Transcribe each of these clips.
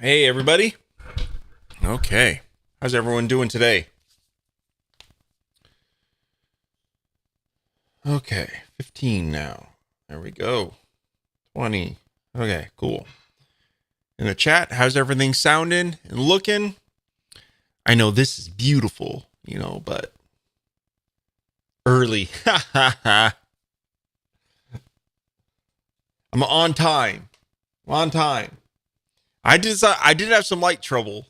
Hey, everybody. Okay. How's everyone doing today? Okay. 15 now. There we go. 20. Okay, cool. In the chat, how's everything sounding and looking? I know this is beautiful, but early. I'm on time. I'm on time. I did have some light trouble.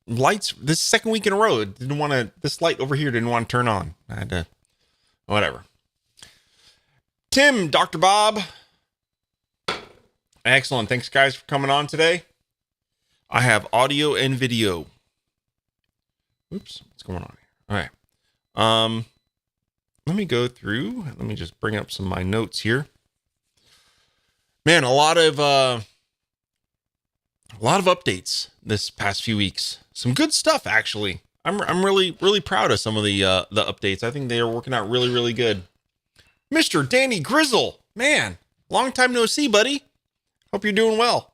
Lights this second week in a row. This light over here didn't want to turn on. I had to, whatever. Tim, Dr. Bob. Excellent. Thanks, guys, for coming on today. I have audio and video. Oops, what's going on here? All right. Let me go through. Let me just bring up some of my notes here. Man, a lot of updates this past few weeks. Some good stuff, actually. I'm really, really proud of some of the updates. I think they are working out really, really good. Mr. Danny Grizzle, man, long time no see, buddy. Hope you're doing well.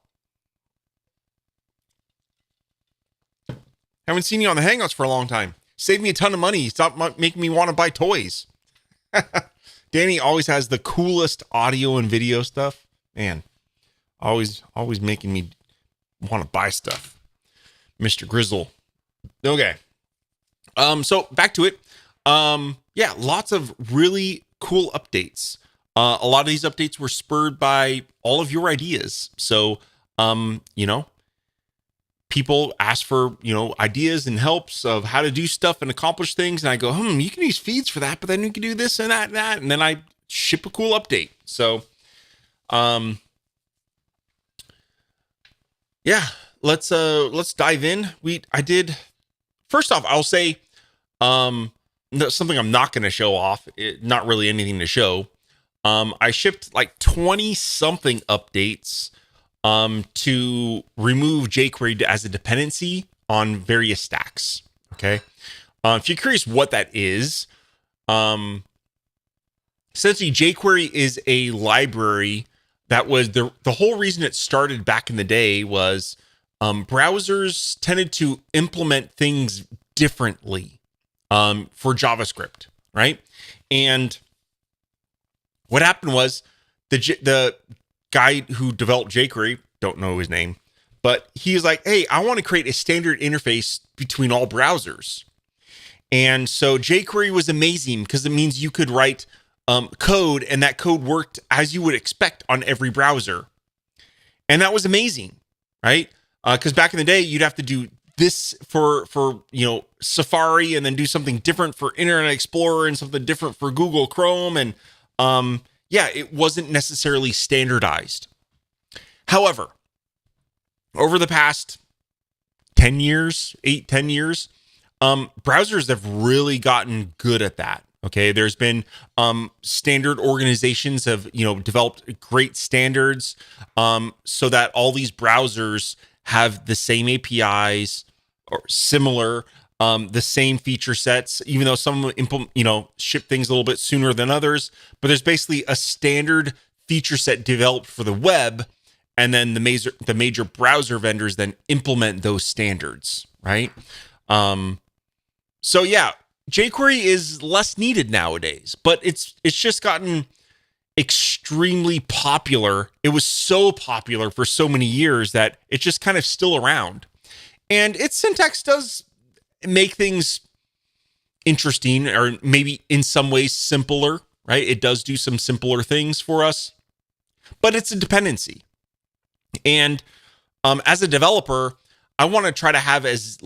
Haven't seen you on the Hangouts for a long time. Saved me a ton of money. Stop making me want to buy toys. Danny always has the coolest audio and video stuff. Man, always making me want to buy stuff. Mr. Grizzle. Okay. So back to it. Yeah, lots of really cool updates. A lot of these updates were spurred by all of your ideas. So, people ask for, ideas and helps of how to do stuff and accomplish things. And I go, you can use feeds for that, but then you can do this and that and that. And then I ship a cool update. So, yeah, let's dive in. First off, I'll say, something I'm not going to show off. Not really anything to show. I shipped like 20 something updates to remove jQuery as a dependency on various stacks. Okay. If you're curious what that is, essentially jQuery is a library that was the whole reason it started back in the day was browsers tended to implement things differently for JavaScript, right? And what happened was the guy who developed jQuery, don't know his name, but he was like, hey, I want to create a standard interface between all browsers. And so jQuery was amazing because it means you could write code and that code worked as you would expect on every browser. And that was amazing, right? Because back in the day, you'd have to do this for Safari and then do something different for Internet Explorer and something different for Google Chrome. And it wasn't necessarily standardized. However, over the past 10 years, browsers have really gotten good at that. Okay, there's been standard organizations have developed great standards so that all these browsers have the same APIs or similar, the same feature sets, even though some ship things a little bit sooner than others. But there's basically a standard feature set developed for the web, and then the major browser vendors then implement those standards, right? So yeah, jQuery is less needed nowadays, but it's just gotten extremely popular. It was so popular for so many years that it's just kind of still around. And its syntax does make things interesting, or maybe in some ways simpler, right? It does do some simpler things for us, but it's a dependency. And as a developer, I want to try to have as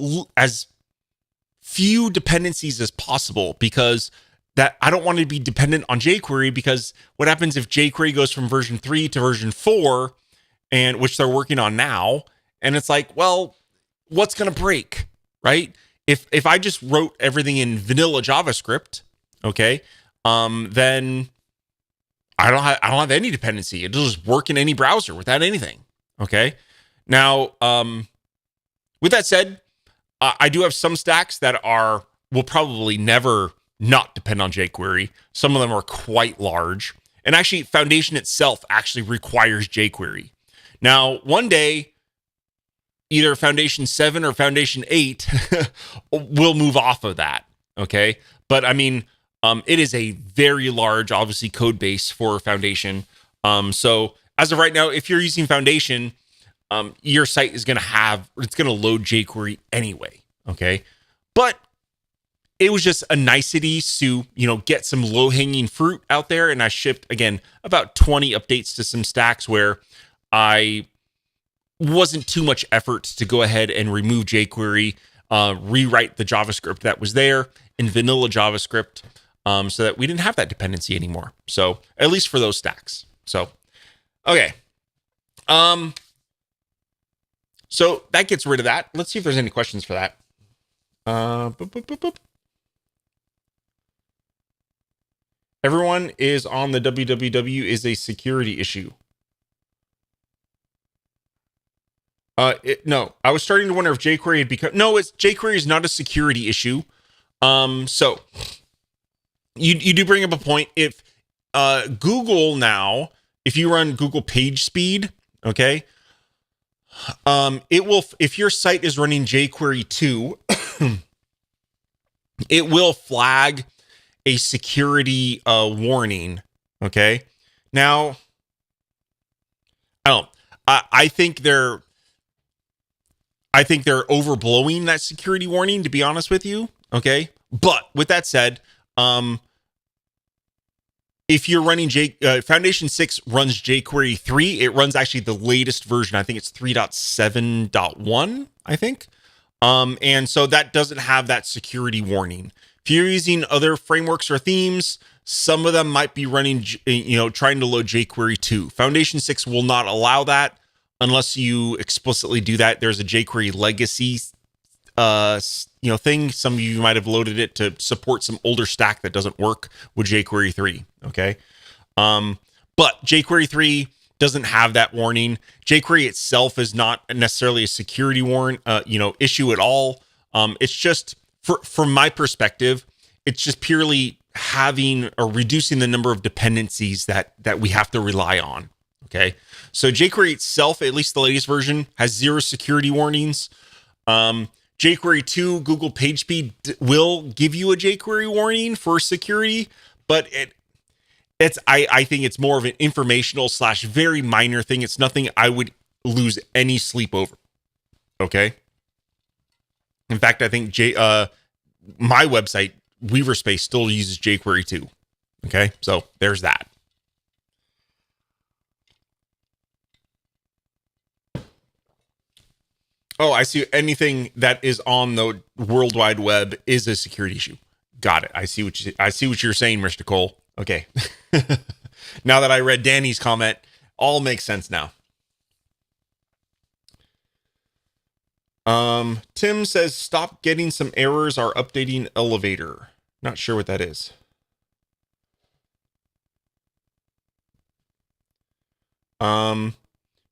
few dependencies as possible, because that I don't want to be dependent on jQuery, because what happens if jQuery goes from version 3 to version 4, and which they're working on now, and it's like, well, what's going to break, right? If I just wrote everything in vanilla JavaScript, okay, then I don't have any dependency. It'll just work in any browser without anything. Okay. Now, with that said, I do have some stacks that will probably never not depend on jQuery. Some of them are quite large. And actually, Foundation itself actually requires jQuery. Now, one day, either Foundation 7 or Foundation 8 will move off of that. Okay. But I mean, it is a very large, obviously, code base for Foundation. So as of right now, if you're using Foundation, your site is going to load jQuery anyway. Okay. But it was just a nicety to, get some low hanging fruit out there. And I shipped, again, about 20 updates to some stacks where I wasn't too much effort to go ahead and remove jQuery, rewrite the JavaScript that was there in vanilla JavaScript, so that we didn't have that dependency anymore. So at least for those stacks. So, okay. So that gets rid of that. Let's see if there's any questions for that. Everyone is on the www is a security issue. No, I was starting to wonder if jQuery had become. No, jQuery is not a security issue. So you do bring up a point. If Google now, if you run Google PageSpeed, okay, it will. If your site is running jQuery 2, it will flag a security warning. Okay, now I think they're overblowing that security warning, to be honest with you. Okay. But with that said, if you're running Foundation 6 runs jQuery 3, it runs actually the latest version. I think it's 3.7.1, I think. And so that doesn't have that security warning. If you're using other frameworks or themes, some of them might be running, trying to load jQuery 2. Foundation 6 will not allow that unless you explicitly do that. There's a jQuery legacy thing. Some of you might have loaded it to support some older stack that doesn't work with jQuery 3. Okay. But jQuery 3 doesn't have that warning. jQuery itself is not necessarily a security issue at all. It's just from my perspective, it's just purely having or reducing the number of dependencies that we have to rely on. Okay. So jQuery itself, at least the latest version, has 0 security warnings. jQuery 2, Google PageSpeed will give you a jQuery warning for security, but I think it's more of an informational / very minor thing. It's nothing I would lose any sleep over. Okay. In fact, I think my website, Weaverspace, still uses jQuery 2. Okay. So there's that. Oh, I see. Anything that is on the World Wide Web is a security issue. Got it. I see what you're saying, Mr. Cole. Okay. Now that I read Danny's comment, all makes sense now. Tim says, stop getting some errors are updating Elevator. Not sure what that is.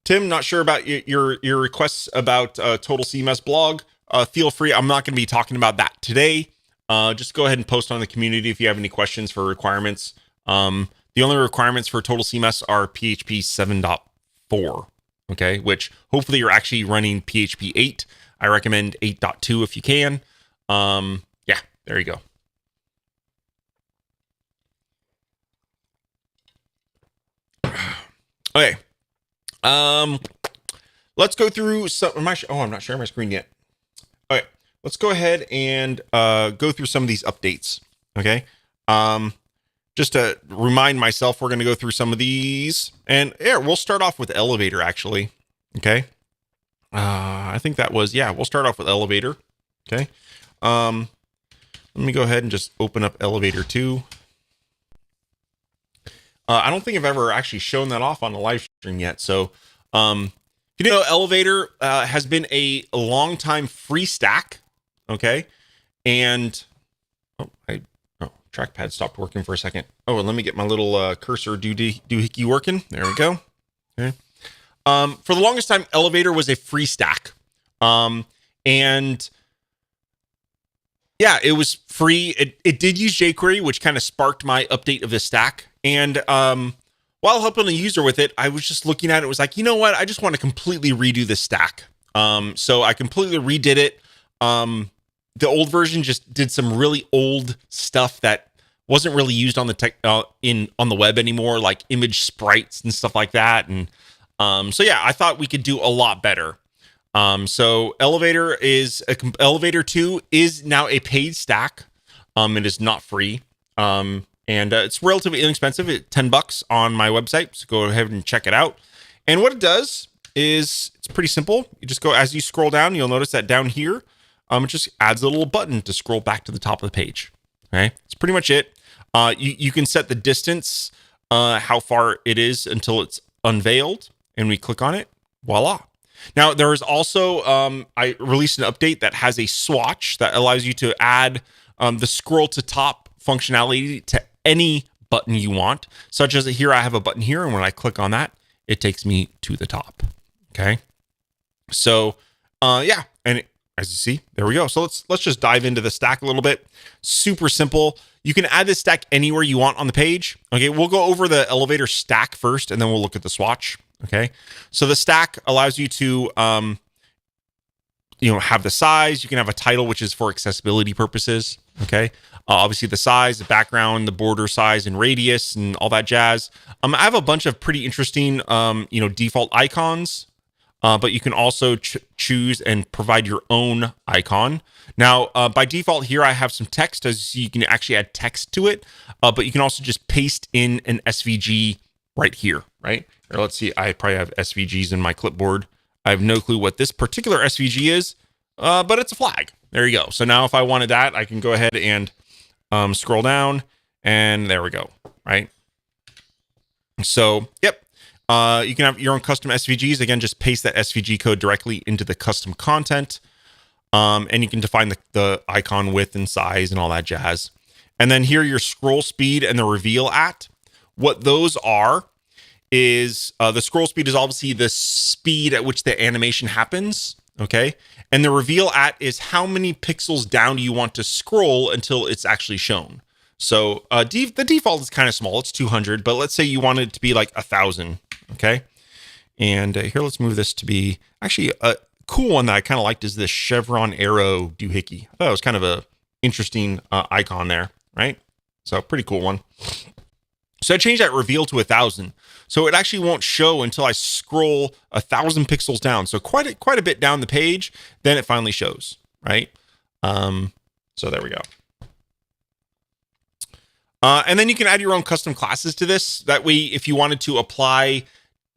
Tim, not sure about your requests about Total CMS blog. Feel free. I'm not going to be talking about that today. Just go ahead and post on the community if you have any questions for requirements. The only requirements for Total CMS are PHP 7.4. Okay, which hopefully you're actually running PHP 8. I recommend 8.2 if you can. Yeah, there you go. Okay. Let's go through some. I'm not sharing my screen yet. Okay, let's go ahead and go through some of these updates. Okay. Just to remind myself, we're going to go through some of these, and yeah, we'll start off with Elevator actually. Okay. I think that was, we'll start off with Elevator. Okay. Let me go ahead and just open up Elevator 2. I don't think I've ever actually shown that off on a live stream yet. So, Elevator has been a long time free stack. Okay. And, trackpad stopped working for a second. Oh, and let me get my little cursor doohickey working. There we go. Okay. For the longest time, Elevator was a free stack. And yeah, it was free. It did use jQuery, which kind of sparked my update of the stack. And while helping a user with it, I was just looking at it. It was like, you know what? I just want to completely redo the stack. So I completely redid it. The old version just did some really old stuff that wasn't really used on the tech on the web anymore, like image sprites and stuff like that. And so yeah, I thought we could do a lot better. So Elevator 2 is now a paid stack. It is not free. And it's relatively inexpensive at $10 on my website. So go ahead and check it out. And what it does is it's pretty simple. You just go, as you scroll down, you'll notice that down here, it just adds a little button to scroll back to the top of the page. Okay. It's pretty much it. You can set the distance, how far it is until it's unveiled, and we click on it. Voila. Now, there is also, I released an update that has a swatch that allows you to add the scroll to top functionality to any button you want, such as here, I have a button here, and when I click on that, it takes me to the top. Okay. So, yeah. And as you see, there we go. So let's just dive into the stack a little bit. Super simple. You can add this stack anywhere you want on the page. Okay. We'll go over the Elevator stack first, and then we'll look at the swatch. Okay. So the stack allows you to, have the size. You can have a title, which is for accessibility purposes. Okay. Obviously the size, the background, the border size and radius and all that jazz. I have a bunch of pretty interesting, default icons, but you can also choose and provide your own icon. Now, by default here, I have some text, as you can actually add text to it, but you can also just paste in an SVG right here, right? Or let's see, I probably have SVGs in my clipboard. I have no clue what this particular SVG is, but it's a flag. There you go. So now if I wanted that, I can go ahead and scroll down, and there we go, right? So, yep. You can have your own custom SVGs. Again, just paste that SVG code directly into the custom content. And you can define the icon width and size and all that jazz. And then here, your scroll speed and the reveal at. What those are is the scroll speed is obviously the speed at which the animation happens. Okay. And the reveal at is how many pixels down do you want to scroll until it's actually shown. So the default is kind of small. It's 200, but let's say you want it to be like 1,000. Okay. And here, let's move this to be actually a cool one that I kind of liked is this chevron arrow doohickey. I thought it was kind of a interesting icon there, right? So pretty cool one. So I changed that reveal to 1,000. So it actually won't show until I scroll 1,000 pixels down. So quite a bit down the page, then it finally shows, right? So there we go. And then you can add your own custom classes to this. That way, if you wanted to apply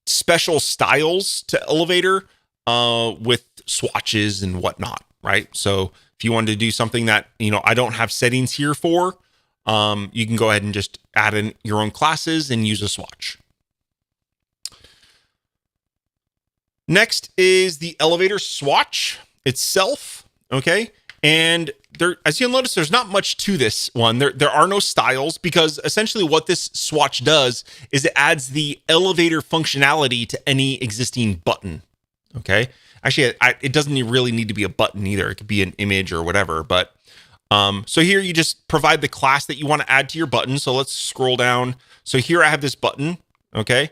special styles to Elevator with swatches and whatnot, right? So if you wanted to do something that, I don't have settings here for, you can go ahead and just add in your own classes and use a swatch. Next is the Elevator swatch itself. Okay. And there, as you'll notice, there's not much to this one. There are no styles, because essentially what this swatch does is it adds the Elevator functionality to any existing button. Okay. Actually, it doesn't really need to be a button either. It could be an image or whatever. But so here you just provide the class that you want to add to your button. So let's scroll down. So here I have this button. Okay.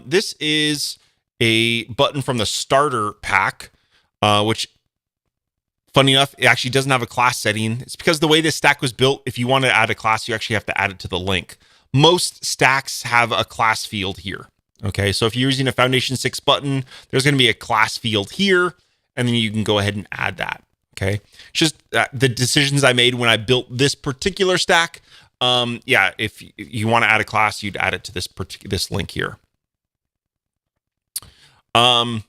This is a button from the starter pack, which, funny enough, it actually doesn't have a class setting. It's because the way this stack was built, if you want to add a class, you actually have to add it to the link. Most stacks have a class field here. Okay, so if you're using a Foundation 6 button, there's going to be a class field here, and then you can go ahead and add that. Okay, it's just the decisions I made when I built this particular stack. Yeah, if you want to add a class, you'd add it to this link here. So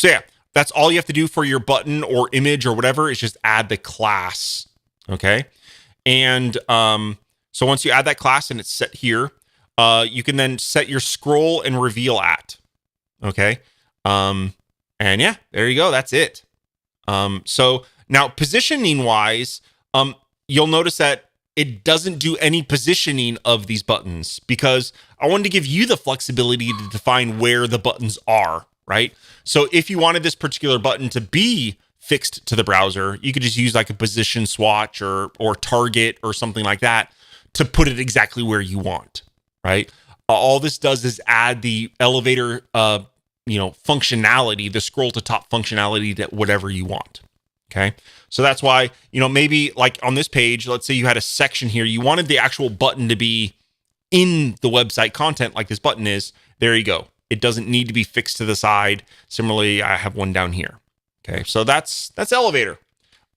yeah, that's all you have to do for your button or image or whatever is just add the class. Okay. And, so once you add that class and it's set here, you can then set your scroll and reveal at. Okay. And yeah, there you go. That's it. So now positioning wise, you'll notice that it doesn't do any positioning of these buttons, because I wanted to give you the flexibility to define where the buttons are, right? So if you wanted this particular button to be fixed to the browser, you could just use like a position swatch or target or something like that to put it exactly where you want, right? All this does is add the Elevator, functionality, the scroll to top functionality, to whatever you want. Okay. So that's why, maybe like on this page, let's say you had a section here, you wanted the actual button to be in the website content like this button is. There you go. It doesn't need to be fixed to the side. Similarly, I have one down here. Okay. So that's Elevator.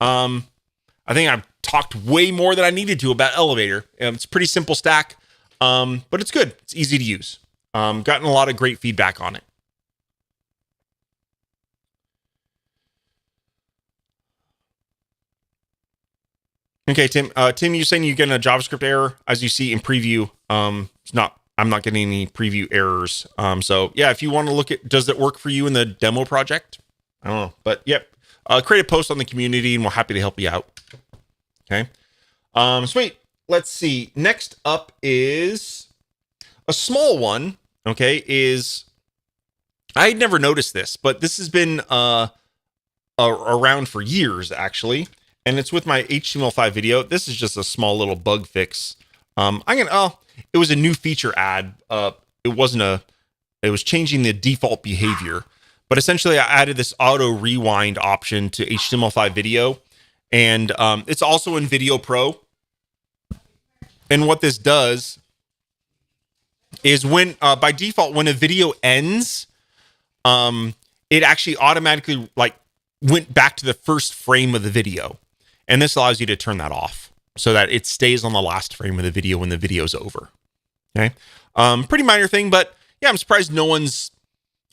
I think I've talked way more than I needed to about Elevator. It's a pretty simple stack, but it's good. It's easy to use. Gotten a lot of great feedback on it. Okay, Tim. Tim, you're saying you're getting a JavaScript error as you see in preview. I'm not getting any preview errors. So yeah, if you want to look at, does it work for you in the demo project? I don't know, but yep. Create a post on the community, and we're happy to help you out. Okay. Sweet. Let's see. Next up is a small one. Okay, I had never noticed this, but this has been around for years actually. And it's with my HTML5 video. This is just a small little bug fix. It was a new feature add. It was changing the default behavior. But essentially I added this auto rewind option to HTML5 video. And it's also in Video Pro. And what this does is when, by default, when a video ends, it actually automatically went back to the first frame of the video. And this allows you to turn that off so that it stays on the last frame of the video when the video's over. Okay. Pretty minor thing, but yeah, I'm surprised no one's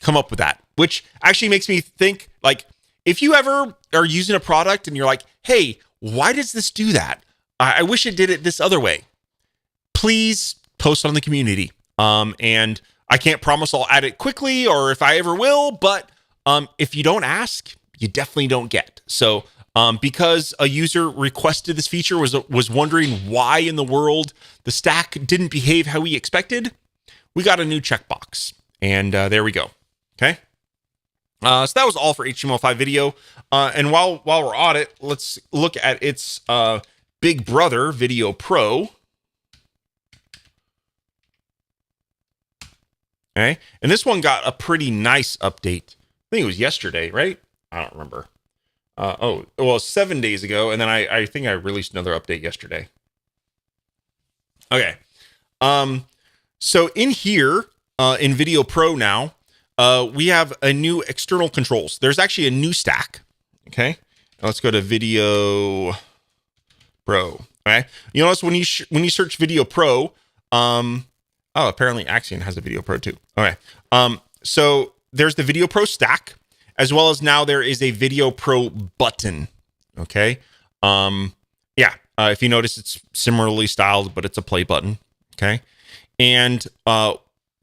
come up with that, which actually makes me think, if you ever are using a product and you're like, hey, why does this do that? I wish it did it this other way. Please post on the community. And I can't promise I'll add it quickly or if I ever will, but if you don't ask, you definitely don't get. So because a user requested this feature, was wondering why in the world the stack didn't behave how we expected, we got a new checkbox. And there we go. Okay. So that was all for HTML5 video. And while we're on it, let's look at its big brother, Video Pro. Okay. And this one got a pretty nice update. I think it was yesterday, right? I don't remember. 7 days ago. And then I think I released another update yesterday. Okay. So in here, in Video Pro now, we have a new external controls. There's actually a new stack. Okay. Now let's go to Video Pro. Okay. You notice when you search Video Pro, apparently Axion has a Video Pro too. Okay. So there's the Video Pro stack, as well as now there is a Video Pro button. Okay. If you notice, it's similarly styled, but it's a play button. Okay. And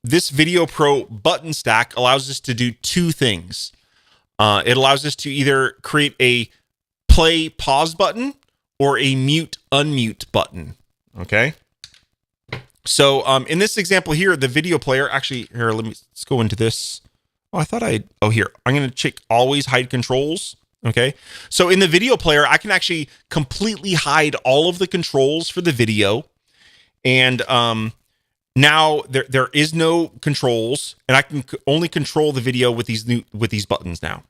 this Video Pro button stack allows us to do two things. It allows us to either create a play pause button or a mute unmute button. Okay. So in this example here, the video player, actually, here, let's go into this. Here, I'm going to check always hide controls. Okay. So in the video player, I can actually completely hide all of the controls for the video. And now there is no controls, and I can only control the video with these buttons now.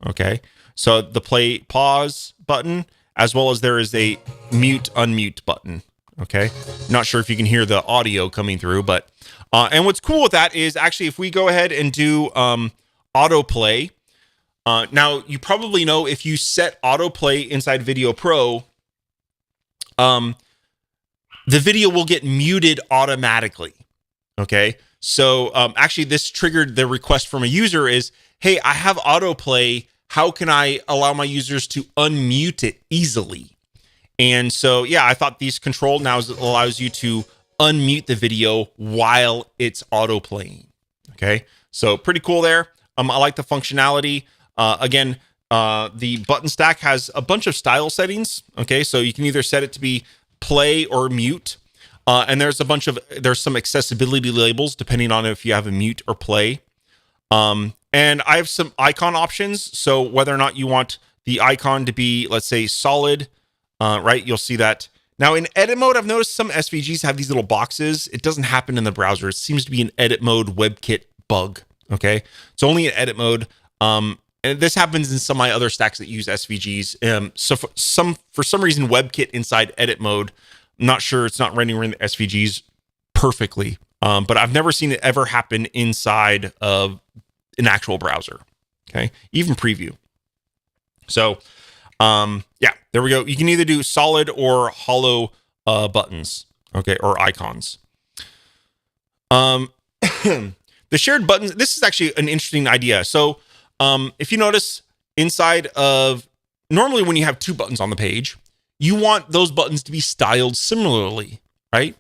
Okay. So the play pause button, as well as there is a mute unmute button. Okay. Not sure if you can hear the audio coming through, but and what's cool with that is actually if we go ahead and do autoplay. Now you probably know if you set autoplay inside Video Pro, the video will get muted automatically. Okay. So actually this triggered the request from a user is, hey, I have autoplay. How can I allow my users to unmute it easily? And so, yeah, I thought these control now allows you to unmute the video while it's auto playing. Okay. So pretty cool there. I like the functionality. Again, the button stack has a bunch of style settings. Okay. So you can either set it to be play or mute. And there's some accessibility labels depending on if you have a mute or play. And I have some icon options. So whether or not you want the icon to be, let's say, solid, right? You'll see that. Now in edit mode, I've noticed some SVGs have these little boxes. It doesn't happen in the browser. It seems to be an edit mode WebKit bug Okay, it's only in edit mode. And this happens in some of my other stacks that use SVGs. So for some reason, WebKit inside edit mode, I'm not sure, it's not rendering the SVGs perfectly. But I've never seen it ever happen inside of an actual browser. Okay, even preview. So yeah, there we go. You can either do solid or hollow buttons, okay, or icons. The shared buttons, this is actually an interesting idea. So if you notice inside of, normally when you have two buttons on the page, you want those buttons to be styled similarly, right?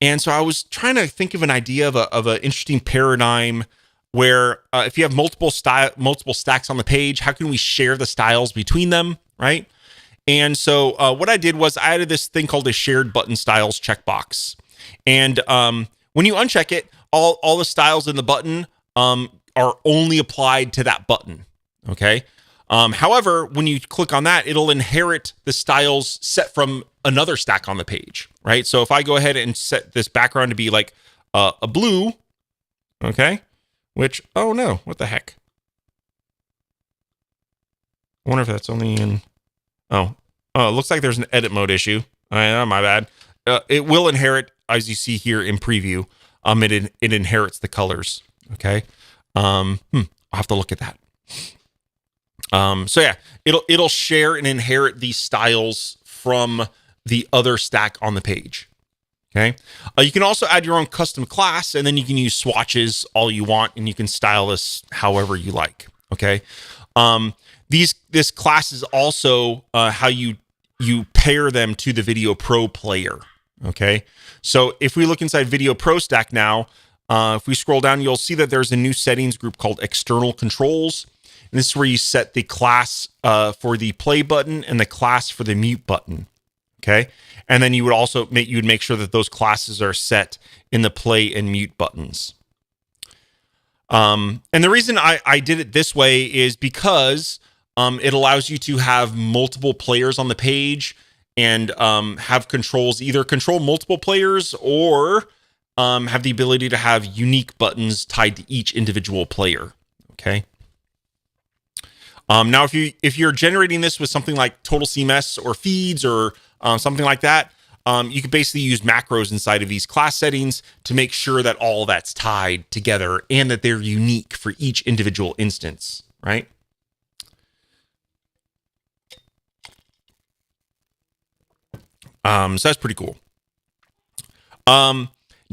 And so I was trying to think of an idea of an interesting paradigm where if you have multiple stacks on the page, how can we share the styles between them, right? And so what I did was I added this thing called a shared button styles checkbox. And when you uncheck it, all the styles in the button are only applied to that button, okay? However, when you click on that, it'll inherit the styles set from another stack on the page, right? So if I go ahead and set this background to be like a blue, okay, which, oh no, what the heck? I wonder if that's only in, oh, it looks like there's an edit mode issue. My bad. It will inherit, as you see here in preview, it inherits the colors, okay? I'll have to look at that. So yeah, it'll share and inherit these styles from the other stack on the page. Okay. You can also add your own custom class, and then you can use swatches all you want, and you can style this however you like. Okay. This class is also how you pair them to the Video Pro player. Okay. So if we look inside Video Pro stack now, if we scroll down, you'll see that there's a new settings group called External Controls. And this is where you set the class for the play button and the class for the mute button. Okay. And then you would also make sure that those classes are set in the play and mute buttons. And the reason I did it this way is because it allows you to have multiple players on the page and have controls, either control multiple players or have the ability to have unique buttons tied to each individual player. Okay. Now, if you're generating this with something like Total CMS or feeds or something like that, you can basically use macros inside of these class settings to make sure that all that's tied together and that they're unique for each individual instance, right? So that's pretty cool.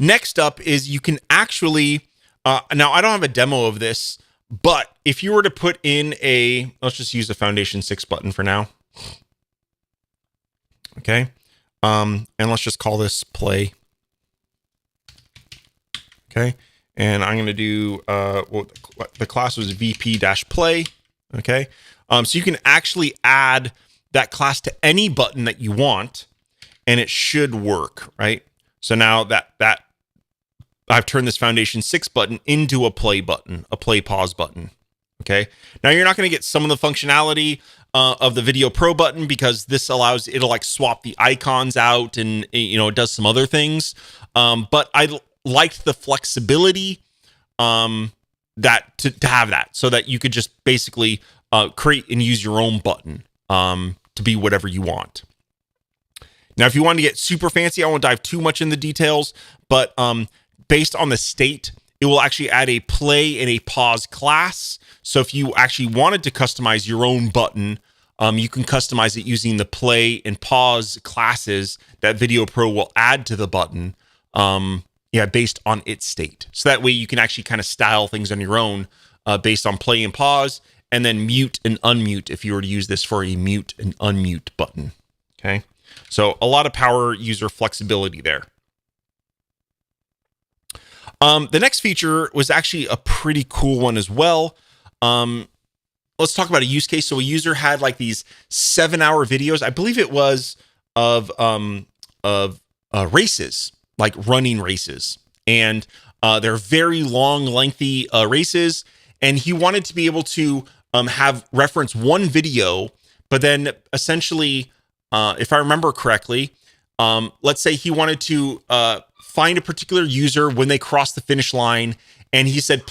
Next up is you can actually, now I don't have a demo of this, but if you were to put in let's just use the Foundation 6 button for now. Okay. And let's just call this play. Okay. And I'm going to do, the class was VP-play. Okay. So you can actually add that class to any button that you want, and it should work, right? So now that I've turned this Foundation 6 button into a play button, a play pause button. Okay. Now you're not going to get some of the functionality of the Video Pro button because this it'll like swap the icons out and, it does some other things. But I liked the flexibility that to have that so that you could just basically create and use your own button to be whatever you want. Now, if you want to get super fancy, I won't dive too much in the details, but based on the state, it will actually add a play and a pause class. So if you actually wanted to customize your own button, you can customize it using the play and pause classes that Video Pro will add to the button, based on its state. So that way you can actually kind of style things on your own based on play and pause, and then mute and unmute if you were to use this for a mute and unmute button. Okay. So a lot of power user flexibility there. The next feature was actually a pretty cool one as well. Let's talk about a use case. So a user had like these 7-hour videos. I believe it was of races, like running races, and they're very long, lengthy races. And he wanted to be able to have reference one video, but then essentially, if I remember correctly, let's say he wanted to find a particular user when they cross the finish line And he said,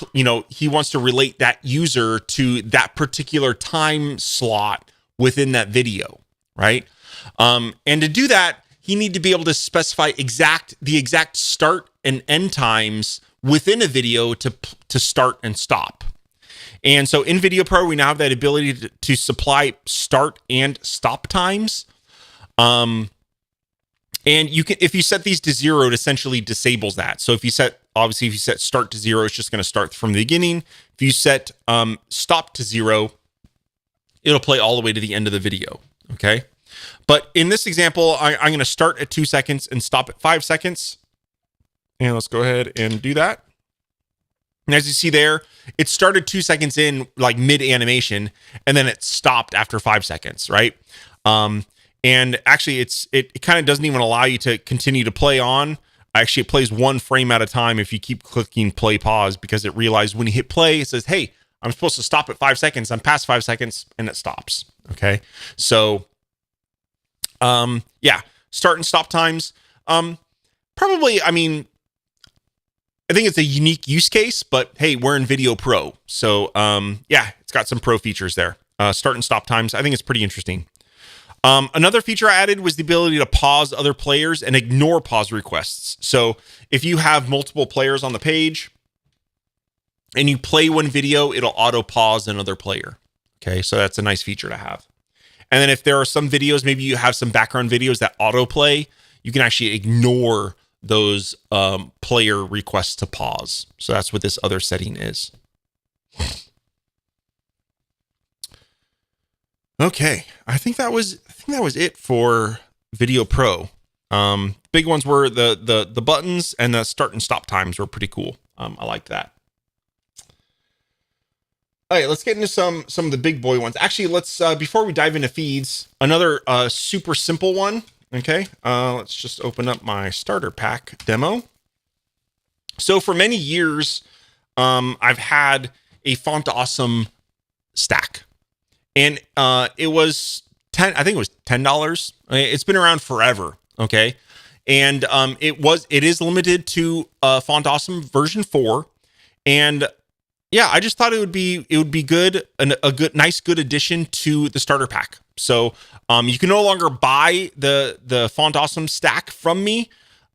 he wants to relate that user to that particular time slot within that video, right? And to do that, he need to be able to specify the exact start and end times within a video to start and stop. And so in Video Pro, we now have that ability to supply start and stop times. And you can, if you set these to 0, it essentially disables that. So if you set start to 0, it's just going to start from the beginning. If you set stop to 0, it'll play all the way to the end of the video. Okay. But in this example, I'm going to start at 2 seconds and stop at 5 seconds. And let's go ahead and do that. And as you see there, it started 2 seconds in, like mid animation, and then it stopped after 5 seconds, right? And actually, it kind of doesn't even allow you to continue to play on. Actually, it plays 1 frame at a time if you keep clicking play pause, because it realized when you hit play, it says, hey, I'm supposed to stop at 5 seconds. I'm past 5 seconds, and it stops. Okay, so start and stop times. Probably, I think it's a unique use case, but hey, we're in Video Pro. So it's got some pro features there. Start and stop times. I think it's pretty interesting. Another feature I added was the ability to pause other players and ignore pause requests. So if you have multiple players on the page and you play one video, it'll auto pause another player. Okay, so that's a nice feature to have. And then if there are some videos, maybe you have some background videos that autoplay, you can actually ignore those player requests to pause. So that's what this other setting is. Okay, I think that was it for Video Pro. Big ones were the buttons, and the start and stop times were pretty cool. I liked that. All right, let's get into some of the big boy ones. Actually, let's before we dive into feeds, another super simple one. Okay, let's just open up my starter pack demo. So for many years, I've had a Font Awesome stack, and it was I think it was $10. It's been around forever. Okay, and it is limited to Font Awesome version 4, and yeah, I just thought it would be good, a good addition to the starter pack. So you can no longer buy the Font Awesome stack from me.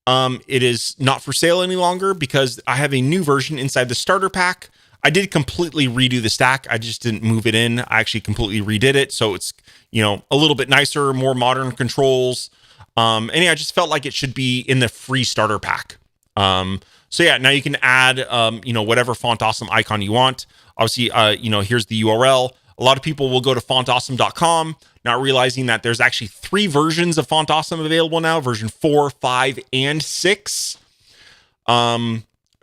It is not for sale any longer because I have a new version inside the starter pack. I did completely redo the stack. I just didn't move it in. I actually completely redid it. So it's, a little bit nicer, more modern controls. And I just felt like it should be in the free starter pack. So yeah, now you can add, whatever Font Awesome icon you want. Obviously, here's the URL. A lot of people will go to fontawesome.com, not realizing that there's actually 3 versions of Font Awesome available now, version 4, 5, and 6.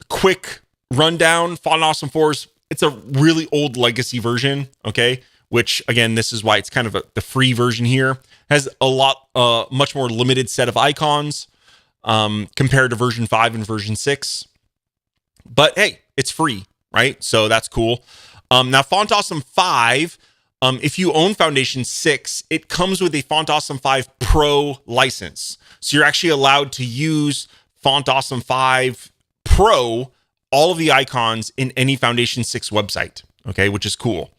Quick rundown, Font Awesome 4's, it's a really old legacy version, okay? Which, again, this is why it's kind of the free version here. Has a much more limited set of icons compared to version 5 and version 6. But hey, it's free, right? So that's cool. Now, Font Awesome 5, if you own Foundation 6, it comes with a Font Awesome 5 Pro license. So you're actually allowed to use Font Awesome 5 Pro, all of the icons in any Foundation 6 website, okay, which is cool.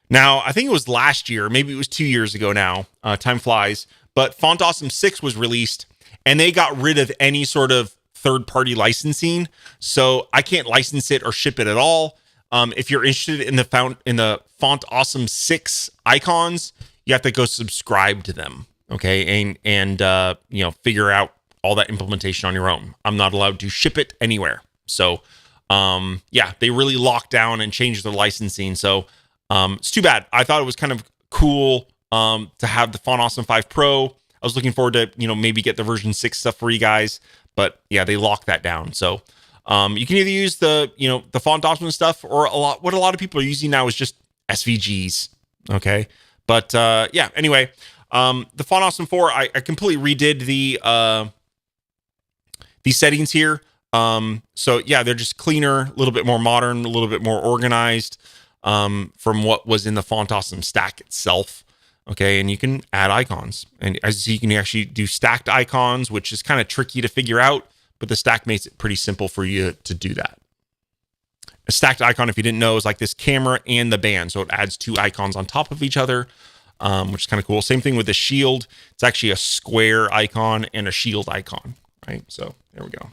Now, I think it was last year, maybe it was 2 years ago now, time flies, but Font Awesome 6 was released, and they got rid of any sort of third-party licensing, so I can't license it or ship it at all. If you're interested in the Font Awesome 6 icons, you have to go subscribe to them, okay, and figure out all that implementation on your own. I'm not allowed to ship it anywhere. So, they really locked down and changed their licensing. So, it's too bad. I thought it was kind of cool to have the Font Awesome 5 Pro. I was looking forward to maybe get the version 6 stuff for you guys, but yeah, they locked that down. So. You can either use the Font Awesome stuff, or what a lot of people are using now is just SVGs. Okay. But, anyway, the Font Awesome 4, I completely redid the settings here. So yeah, they're just cleaner, a little bit more modern, a little bit more organized, from what was in the Font Awesome stack itself. Okay. And you can add icons, and as you see, you can actually do stacked icons, which is kind of tricky to figure out. But the stack makes it pretty simple for you to do that. A stacked icon, if you didn't know, is like this camera and the band. So it adds two icons on top of each other, which is kind of cool. Same thing with the shield. It's actually a square icon and a shield icon, right? So there we go.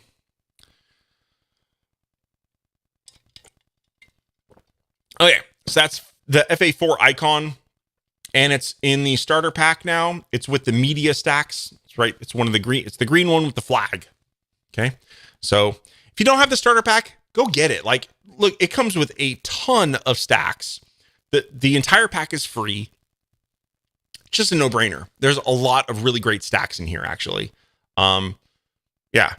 Okay, so that's the FA4 icon, and it's in the starter pack now. It's with the media stacks. That's right. It's one of the green. It's the green one with the flag. Okay, so if you don't have the starter pack, go get it. Like, look, it comes with a ton of stacks. The entire pack is free. It's just a no-brainer. There's a lot of really great stacks in here, actually. Yeah,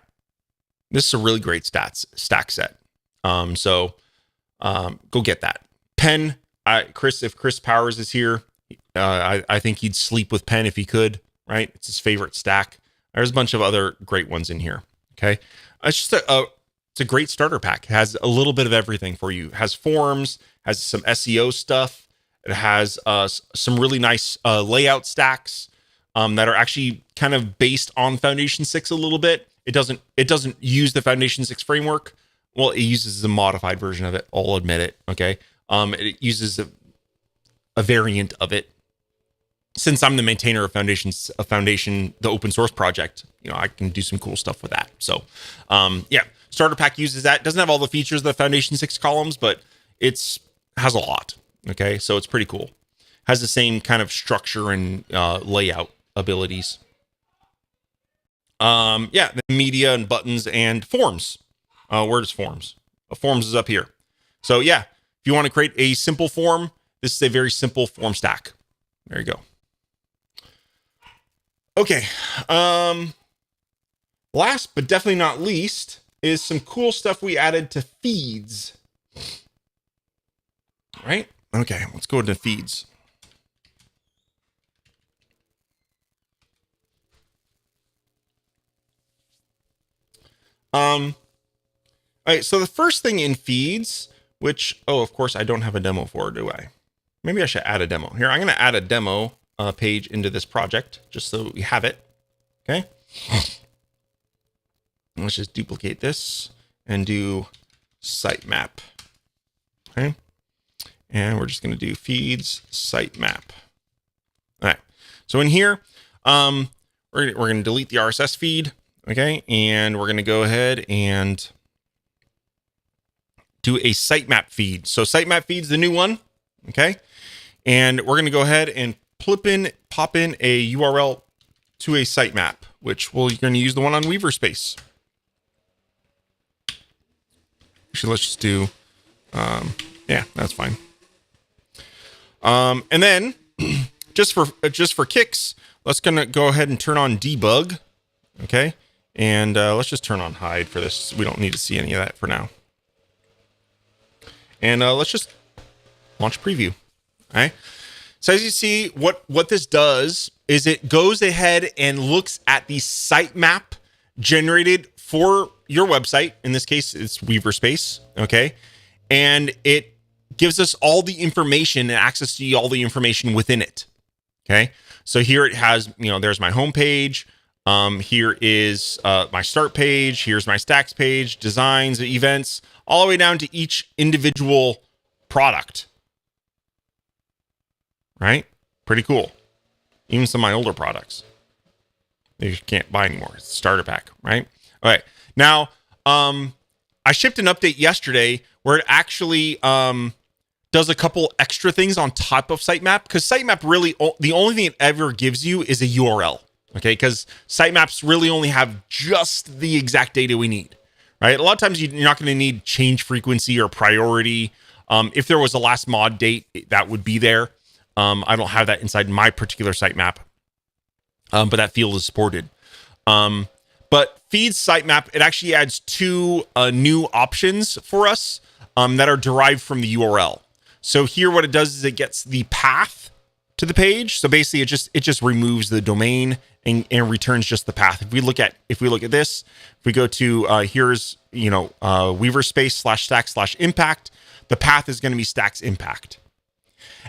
this is a really great stack set. So go get that. Pen, if Chris Powers is here, I think he'd sleep with Pen if he could, right? It's his favorite stack. There's a bunch of other great ones in here, okay? It's just it's a great starter pack. It has a little bit of everything for you. It has forms, has some SEO stuff. It has some really nice layout stacks that are actually kind of based on Foundation 6 a little bit. It doesn't use the Foundation 6 framework. Well, it uses a modified version of it. I'll admit it. Okay. It uses a variant of it. Since I'm the maintainer of Foundation, the open source project, I can do some cool stuff with that. So, yeah, starter pack uses that. Doesn't have all the features of the Foundation 6 columns, but has a lot. Okay, so it's pretty cool. Has the same kind of structure and layout abilities. Yeah, the media and buttons and forms. Where does forms? Forms is up here. So yeah, if you want to create a simple form, this is a very simple form stack. There you go. Okay. Last but definitely not least is some cool stuff we added to feeds. Right? Okay, let's go to feeds. All right, so the first thing in feeds, which, of course, I don't have a demo for, do I? Maybe I should add a demo. Here, I'm going to add a demo page into this project, just so we have it. Okay. Let's just duplicate this and do sitemap. Okay. And we're just going to do feeds sitemap. All right. So in here, we're going to delete the RSS feed. Okay. And we're going to go ahead and do a sitemap feed. So sitemap feed's the new one. Okay. And we're going to go ahead and pop in a URL to a sitemap, which you're going to use the one on Weaverspace. Actually, let's just do, yeah, that's fine. And then just for kicks, let's gonna go ahead and turn on debug. Okay. And, let's just turn on hide for this. We don't need to see any of that for now. And, let's just launch preview. All right. So as you see, what this does is it goes ahead and looks at the sitemap generated for your website. In this case, it's Weaverspace. Okay. And it gives us all the information and access to all the information within it. Okay. So here it has, there's my home page. Here is my start page. Here's my stacks page, designs, events, all the way down to each individual product. Right? Pretty cool. Even some of my older products, you can't buy anymore. It's a starter pack, right? All right. Now, I shipped an update yesterday where it actually does a couple extra things on top of sitemap, because sitemap really, the only thing it ever gives you is a URL. Okay, because sitemaps really only have just the exact data we need, right? A lot of times you're not going to need change frequency or priority. If there was a last mod date, that would be there. I don't have that inside my particular sitemap, but that field is supported. But feeds sitemap, it actually adds two new options for us that are derived from the URL. So here what it does is it gets the path to the page. So basically it just removes the domain and returns just the path. If we look at this, if we go to here's Weaverspace /stacks/impact, the path is going to be stacks impact.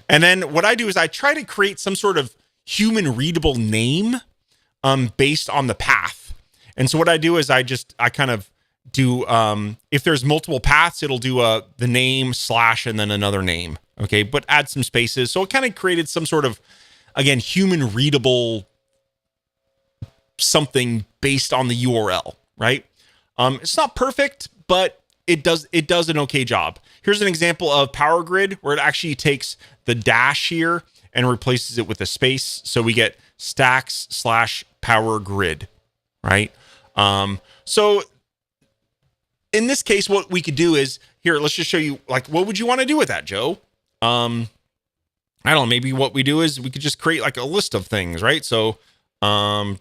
And then what I do is I try to create some sort of human readable name based on the path. And so what I do is I kind of do if there's multiple paths, it'll do the name slash and then another name. Okay, but add some spaces. So it kind of created some sort of, again, human readable something based on the URL, right? It's not perfect, but it does an okay job. Here's an example of Power Grid where it actually takes the dash here and replaces it with a space. So we get stacks slash Power Grid, right? So in this case, what we could do is here, let's just show you, like, what would you want to do with that, Joe? I don't know, maybe what we do is we could just create like a list of things, right? So, we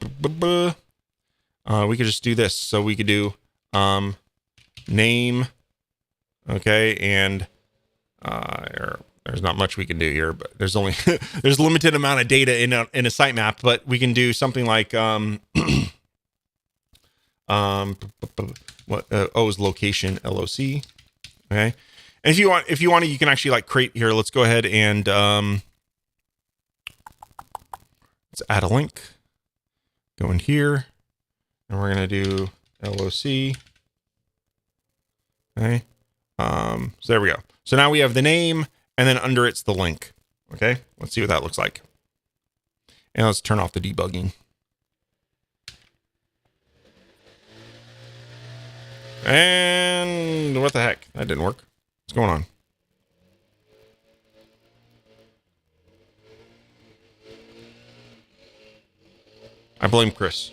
could just do this. So we could do, name. Okay. And, there's not much we can do here, but there's only, there's a limited amount of data in a sitemap, but we can do something like, is location LOC. Okay. And if you want to, you can actually like create here. Let's go ahead and, let's add a link. Go in here and we're going to do LOC. Okay. So there we go. So now we have the name and then under it's the link. Okay. Let's see what that looks like. And let's turn off the debugging. And what the heck? That didn't work. What's going on? I blame Chris.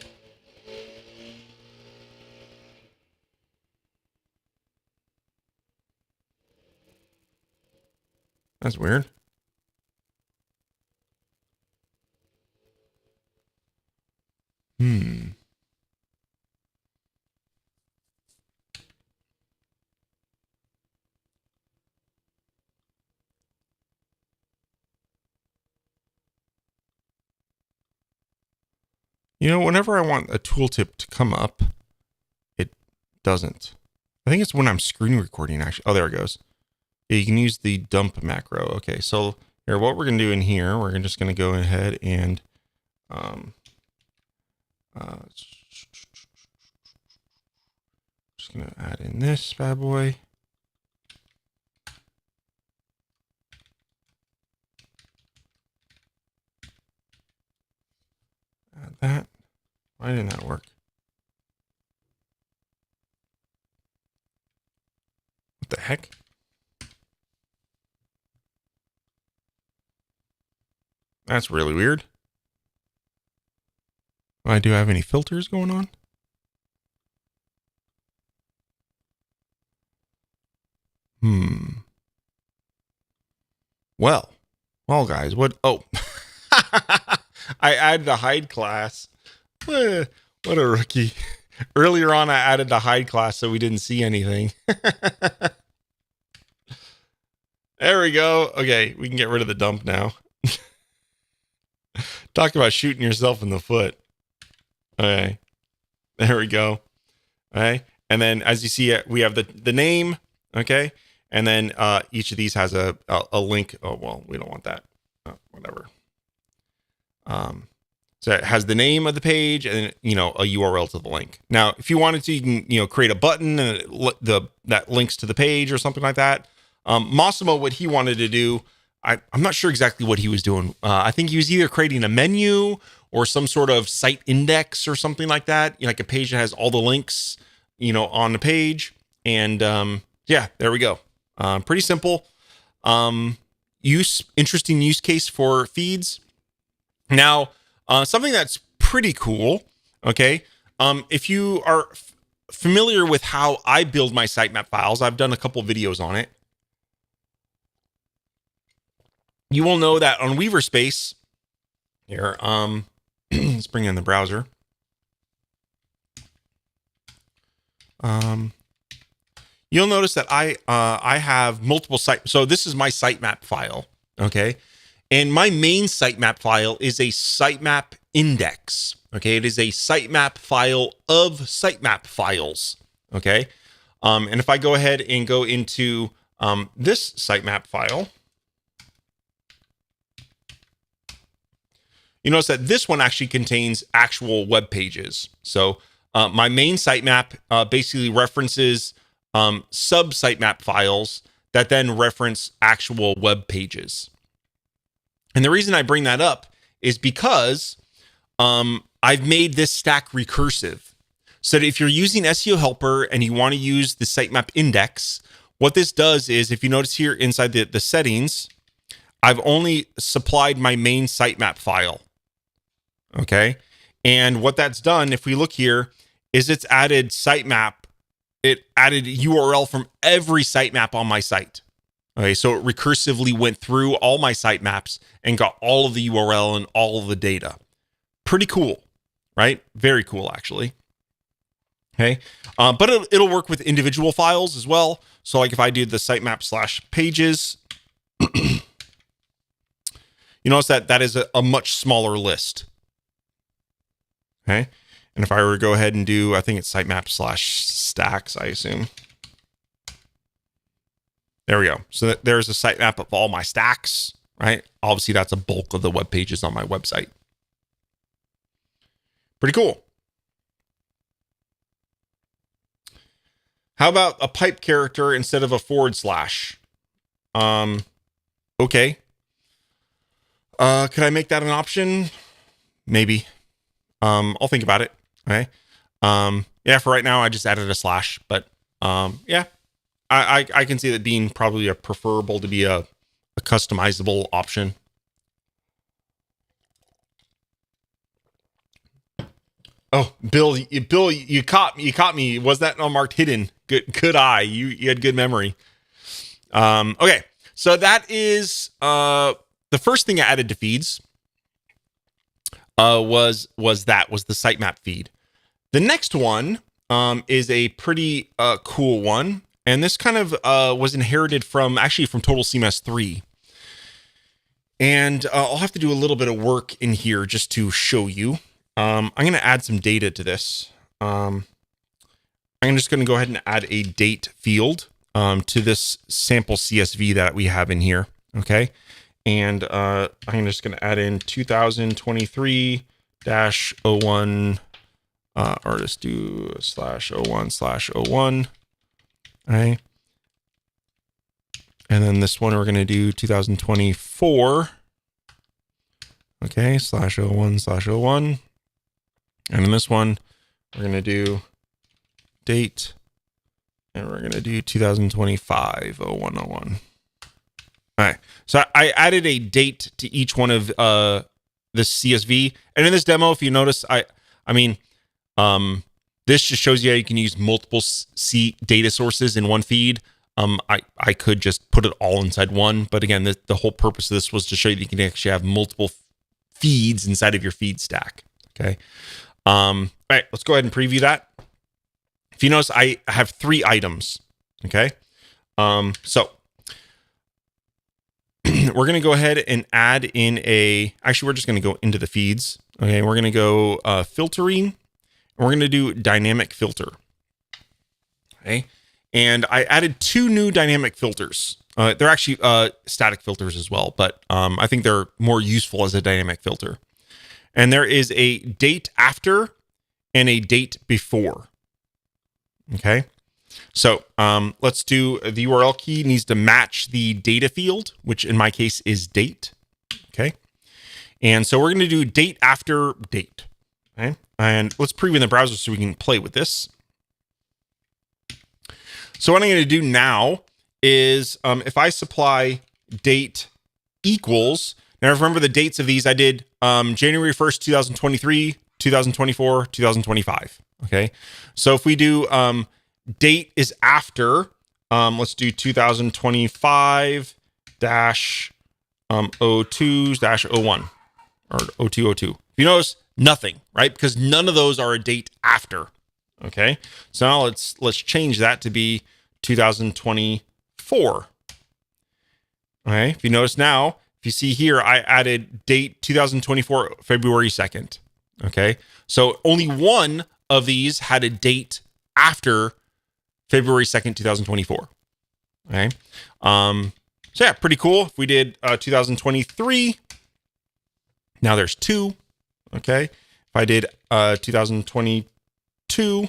That's weird. You know, whenever I want a tooltip to come up, it doesn't. I think it's when I'm screen recording, actually. Oh, there it goes. Yeah, you can use the dump macro. Okay, so here, what we're going to do in here, we're just going to go ahead and just going to add in this bad boy. Add that. Why didn't that work? What the heck? That's really weird. Do I have any filters going on? Well, guys, what? Oh, I added the hide class. What a rookie. Earlier on, I added the hide class so we didn't see anything. There we go. Okay, we can get rid of the dump now. Talk about shooting yourself in the foot. Okay, there we go. Okay, and then as you see, we have the name. Okay, and then each of these has a link. Oh well, we don't want that. Oh, whatever. So it has the name of the page and, you know, a URL to the link. Now, if you wanted to, you can, you know, create a button and that links to the page or something like that. Massimo, what he wanted to do, I'm not sure exactly what he was doing. I think he was either creating a menu or some sort of site index or something like that. You know, like a page that has all the links, you know, on the page. And yeah, there we go. Pretty simple. Interesting use case for feeds. Now, something that's pretty cool, okay? If you are familiar with how I build my sitemap files, I've done a couple videos on it. You will know that on Weaverspace, here, let's bring in the browser. You'll notice that I have multiple sites. So this is my sitemap file, okay? And my main sitemap file is a sitemap index. Okay, it is a sitemap file of sitemap files. Okay, and if I go ahead and go into this sitemap file, you notice that this one actually contains actual web pages. So My main sitemap basically references sub sitemap files that then reference actual web pages. And the reason I bring that up is because I've made this stack recursive. So that if you're using SEO Helper and you want to use the sitemap index, what this does is, if you notice here inside the settings, I've only supplied my main sitemap file. Okay. And what that's done, if we look here, is it's added sitemap. It added URL from every sitemap on my site. Okay. So it recursively went through all my sitemaps and got all of the URL and all of the data. Pretty cool, right? Very cool, actually. Okay. But it'll work with individual files as well. So like if I do the sitemap/pages, you notice that is a much smaller list. Okay. And if I were to go ahead and do, I think it's sitemap/stacks, I assume. There we go. So there's a sitemap of all my stacks, right? Obviously, that's a bulk of the web pages on my website. Pretty cool. How about a pipe character instead of a / Okay. Could I make that an option? Maybe. I'll think about it. Okay. Yeah, for right now, I just added a /, but yeah, I can see that being probably preferable to be a customizable option. Oh, Bill, you caught me. Was that not marked hidden? Good eye. You had good memory. Okay, so that is the first thing I added to feeds. Was the sitemap feed. The next one is a pretty cool one, and this kind of was inherited from Total CMS 3. And I'll have to do a little bit of work in here just to show you. I'm going to add some data to this. I'm just going to go ahead and add a date field to this sample CSV that we have in here. Okay. And I'm just going to add in 2023-01, or just do /01/01. Okay. And then this one, we're going to do 2024. Okay. /01/01. And in this one, we're going to do date, and we're going to do 2025-01/01. All right. So I added a date to each one of this CSV. And in this demo, if you notice, this just shows you how you can use multiple data sources in one feed. I could just put it all inside one. But again, the whole purpose of this was to show you that you can actually have multiple feeds inside of your feed stack. Okay. All right, let's go ahead and preview that. If you notice, I have 3 items. Okay. So we're going to go ahead and add in we're just going to go into the feeds. Okay. We're going to go filtering, and we're going to do dynamic filter. Okay. And I added 2 new dynamic filters. They're actually static filters as well, but I think they're more useful as a dynamic filter. And there is a date after and a date before. Okay. So let's do the URL key needs to match the data field, which in my case is date. Okay. And so we're going to do date after date. Okay. And let's preview in the browser so we can play with this. So what I'm going to do now is if I supply date equals, now remember the dates of these, I did January 1st, 2023, 2024, 2025. Okay. So if we do date is after, let's do 2025-02-01 or 0202. If you notice, nothing, right? Because none of those are a date after. Okay. So now let's change that to be 2024. Okay. If you notice now, if you see here, I added date 2024, February 2nd. Okay. So only one of these had a date after February 2nd, 2024. Okay. So yeah, pretty cool. If we did 2023, now there's 2. Okay. If I did 2024, 2.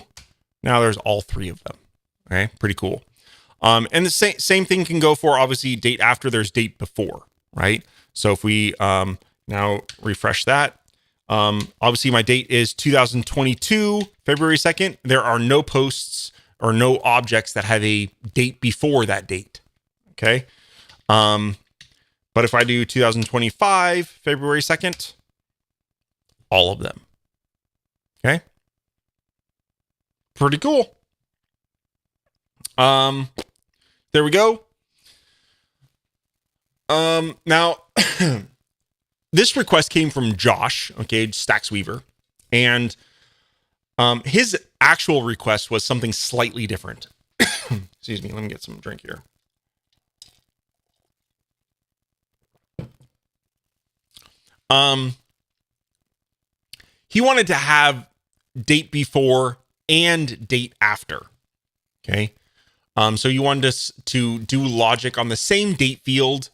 Now there's all 3 of them. Okay, pretty cool. And the same thing can go for, obviously, date after. There's date before, right? So if we now refresh that, obviously my date is 2022, February 2nd. There are no posts or no objects that have a date before that date. Okay. But if I do 2025, February 2nd, all of them. Okay. Pretty cool. There we go. Now this request came from Josh, okay, Stacks Weaver, and his actual request was something slightly different. Excuse me, let me get some drink here. He wanted to have date before and date after. Okay. So you wanted us to do logic on the same date field,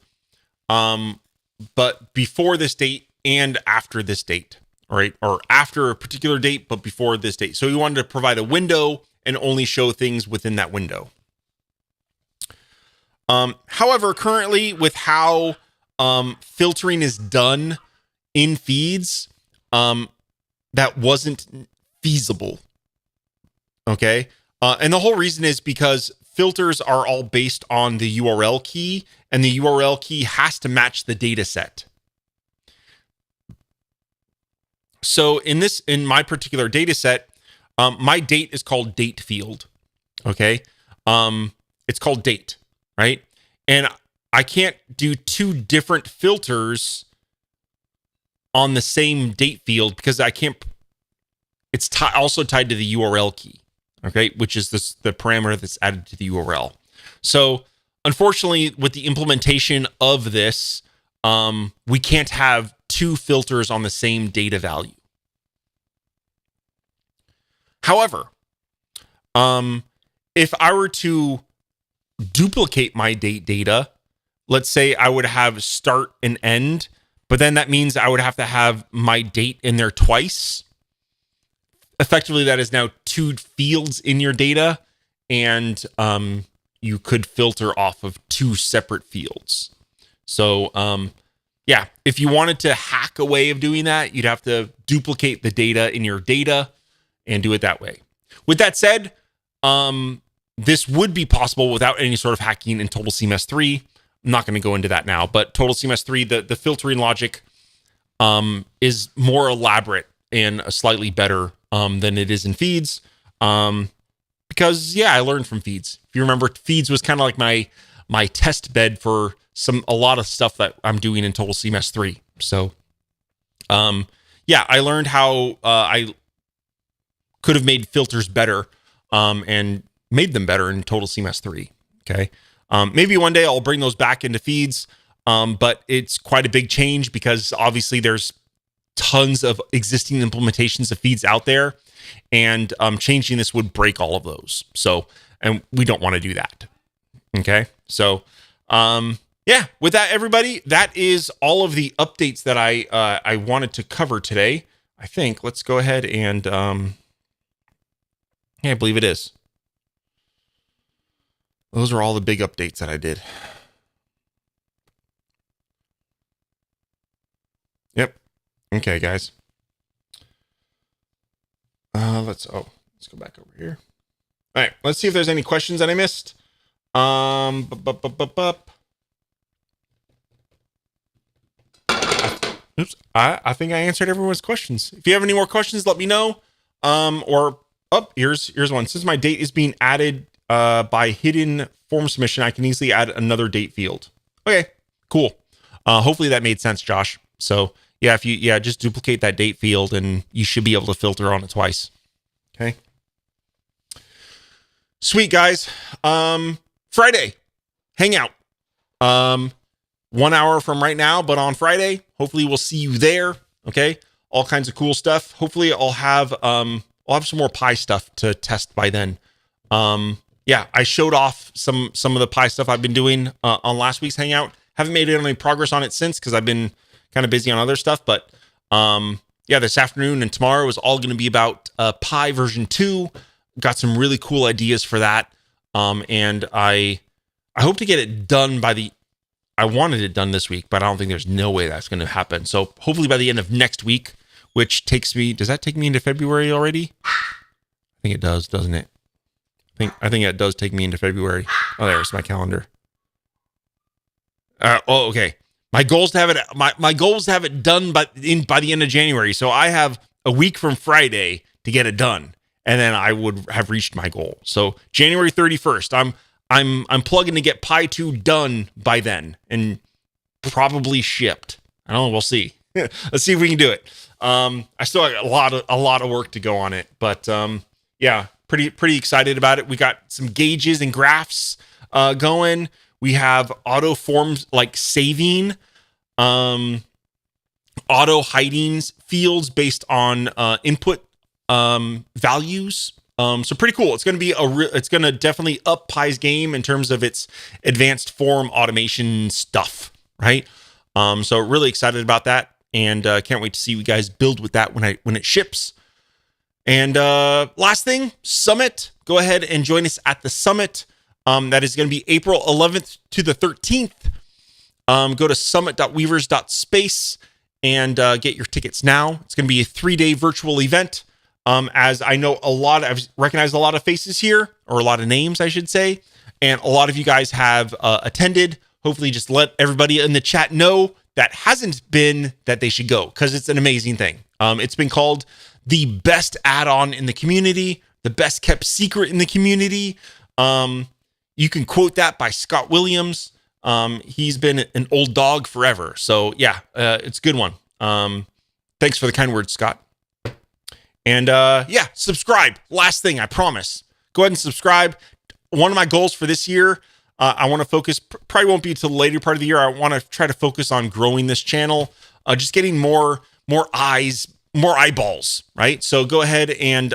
but before this date and after this date, all right? Or after a particular date, but before this date. So you wanted to provide a window and only show things within that window. However, currently with how filtering is done in feeds, that wasn't feasible. Okay. And the whole reason is because filters are all based on the URL key, and the URL key has to match the data set. So in my particular data set, my date is called date field. Okay. It's called date, right? And I can't do 2 different filters on the same date field because I can't. It's also tied to the URL key. Okay, which is the parameter that's added to the URL. So unfortunately, with the implementation of this, we can't have 2 filters on the same data value. However, if I were to duplicate my date data, let's say I would have start and end, but then that means I would have to have my date in there twice. Effectively, that is now 2 fields in your data, and you could filter off of 2 separate fields. So, yeah, if you wanted to hack a way of doing that, you'd have to duplicate the data in your data and do it that way. With that said, this would be possible without any sort of hacking in Total CMS 3. I'm not going to go into that now, but Total CMS 3, the filtering logic is more elaborate and slightly better than it is in feeds. Because I learned from feeds. If you remember, feeds was kind of like my test bed for a lot of stuff that I'm doing in Total CMS 3. So, I learned how I could have made filters better and made them better in Total CMS 3. Okay. Maybe one day I'll bring those back into feeds, but it's quite a big change because obviously there's tons of existing implementations of feeds out there, and changing this would break all of those. So, and we don't want to do that. Okay. So, with that, everybody, that is all of the updates that I wanted to cover today. I think let's go ahead and, I believe it is. Those are all the big updates that I did. Yep. Okay, guys. Let's go back over here. All right, let's see if there's any questions that I missed. Oops, I think I answered everyone's questions. If you have any more questions, let me know. Here's one. Since my date is being added by hidden form submission, I can easily add another date field. Okay, cool. Hopefully that made sense, Josh. So yeah, if you just duplicate that date field and you should be able to filter on it twice. Okay. Sweet, guys. Friday, hangout. 1 hour from right now, but on Friday, hopefully we'll see you there. Okay. All kinds of cool stuff. Hopefully I'll have some more Pi stuff to test by then. I showed off some of the Pi stuff I've been doing on last week's hangout. Haven't made any progress on it since because I've been kind of busy on other stuff, but yeah, this afternoon and tomorrow is all going to be about Pi version 2. Got some really cool ideas for that. And I hope to get it done I wanted it done this week, but I don't think there's no way that's going to happen. So hopefully by the end of next week, which does that take me into February already? I think it does, doesn't it? I think it does take me into February. Oh, there's my calendar. Okay. My goal is to have it. My goal is to have it done by the end of January. So I have a week from Friday to get it done, and then I would have reached my goal. So January 31st. I'm plugging to get Pi 2 done by then and probably shipped. I don't know. We'll see. Let's see if we can do it. I still have a lot of work to go on it, but yeah, pretty excited about it. We got some gauges and graphs going. We have auto forms like saving, auto hiding fields based on input values. So pretty cool. It's going to be it's going to definitely up Pi's game in terms of its advanced form automation stuff, right? So really excited about that, and can't wait to see you guys build with that when it ships. And last thing, Summit. Go ahead and join us at the Summit. That is going to be April 11th to the 13th. Go to summit.weavers.space and get your tickets now. It's going to be a 3-day virtual event. As I know I've recognized a lot of faces here, or a lot of names, I should say. And a lot of you guys have attended. Hopefully just let everybody in the chat know that hasn't been that they should go, because it's an amazing thing. It's been called the best add-on in the community, the best kept secret in the community. You can quote that by Scott Williams. He's been an old dog forever. So yeah, it's a good one. Thanks for the kind words, Scott. And yeah, subscribe. Last thing, I promise. Go ahead and subscribe. One of my goals for this year, I want to focus, probably won't be until the later part of the year. I want to try to focus on growing this channel, just getting more eyes, more eyeballs, right? So go ahead and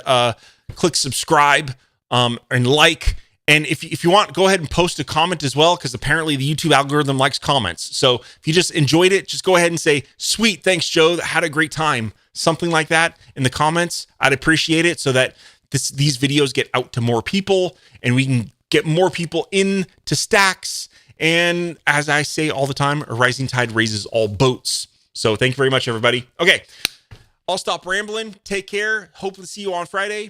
click subscribe and like. And if you want, go ahead and post a comment as well, because apparently the YouTube algorithm likes comments. So if you just enjoyed it, just go ahead and say, sweet, thanks, Joe. Had a great time. Something like that in the comments. I'd appreciate it, so that these videos get out to more people and we can get more people into Stacks. And as I say all the time, a rising tide raises all boats. So thank you very much, everybody. Okay, I'll stop rambling. Take care. Hope to see you on Friday.